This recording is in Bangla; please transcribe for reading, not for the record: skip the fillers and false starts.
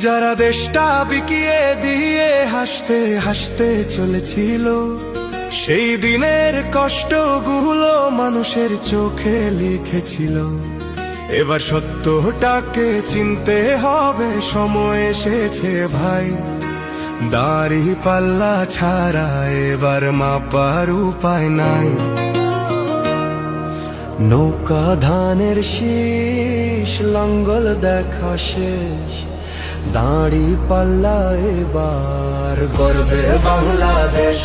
যারা দেশটা বিকিয়ে দিয়ে হাসতে হাসতে চলেছিল, সেই দিনের কষ্টগুলো মানুষের চোখে লিখেছিল। এবার সত্যটাকে চিনতে হবে, সময় এসেছে ভাই। দাড়ি পাল্লা ছাড়া এবার মাপার উপায় নাই। নৌকা ধানের শীষ, লাঙ্গল দেখা শেষ, দাড়ি পাল্লা এবার গর্বে বাংলাদেশ।